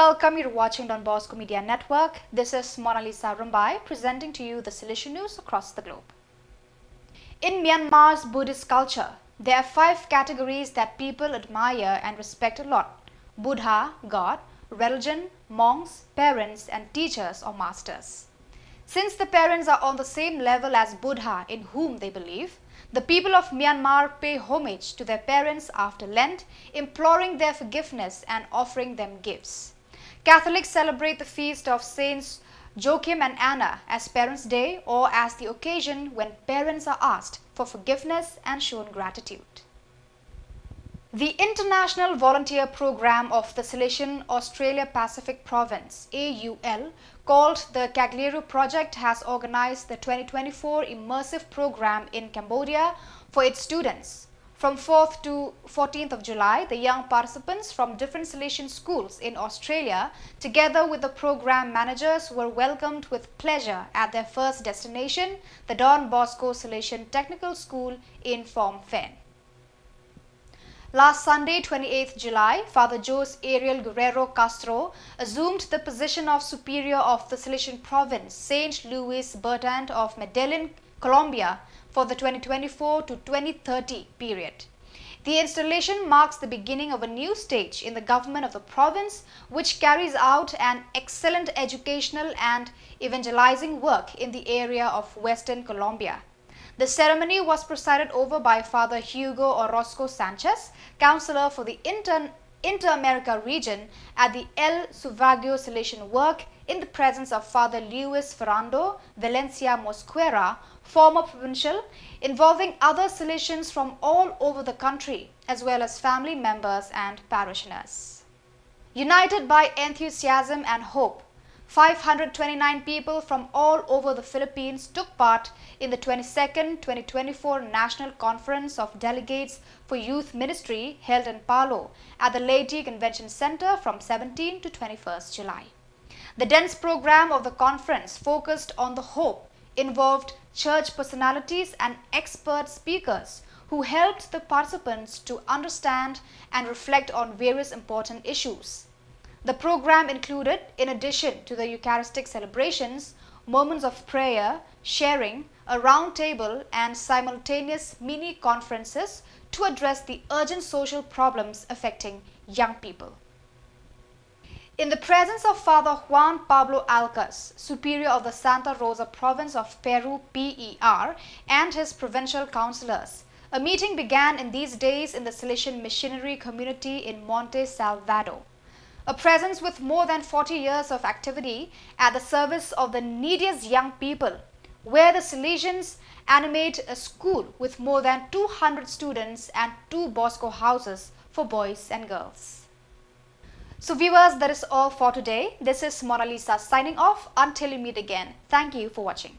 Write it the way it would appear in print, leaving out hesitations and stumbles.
Welcome, you're watching Don Bosco Media Network. This is Mona Lisa Rumbai presenting to you the Salesian news across the globe. In Myanmar's Buddhist culture, there are 5 categories that people admire and respect a lot: Buddha, God; religion, monks; parents; and teachers or masters. Since the parents are on the same level as Buddha in whom they believe, the people of Myanmar pay homage to their parents after Lent, imploring their forgiveness and offering them gifts. Catholics celebrate the feast of Saints Joachim and Anna as Parents' Day, or as the occasion when parents are asked for forgiveness and shown gratitude. The International Volunteer Program of the Salesian Australia Pacific Province (AUL), called the Kagleru Project, has organized the 2024 immersive program in Cambodia for its students. From 4th to 14th of July, the young participants from different Salesian schools in Australia, together with the program managers, were welcomed with pleasure at their first destination, the Don Bosco Salesian Technical School in Phom Phen. Last Sunday, 28th July, Father Jose Ariel Guerrero Castro assumed the position of Superior of the Salesian Province, St. Luis Bertrand of Medellin, Colombia, for the 2024 to 2030 period. The installation marks the beginning of a new stage in the government of the province, which carries out an excellent educational and evangelizing work in the area of Western Colombia. The ceremony was presided over by Father Hugo Orozco Sanchez, Counselor for the Inter-America region at the El Suvagio Salesian work, in the presence of Father Luis Ferrando Valencia Mosquera, former provincial, involving other Salesians from all over the country, as well as family members and parishioners. United by enthusiasm and hope, 529 people from all over the Philippines took part in the 22nd 2024 National Conference of Delegates for Youth Ministry held in Palo at the Leyte Convention Center from 17 to 21st July. The dense program of the conference focused on the hope, involved church personalities and expert speakers who helped the participants to understand and reflect on various important issues. The program included, in addition to the Eucharistic celebrations, moments of prayer, sharing, a round table and simultaneous mini-conferences to address the urgent social problems affecting young people. In the presence of Father Juan Pablo Alcas, Superior of the Santa Rosa Province of Peru PER, and his provincial councillors, a meeting began in these days in the Salesian missionary community in Monte Salvador. A presence with more than 40 years of activity at the service of the neediest young people, where the Salesians animate a school with more than 200 students and 2 Bosco houses for boys and girls. So viewers, that is all for today. This is Mona Lisa signing off. Until we meet again, thank you for watching.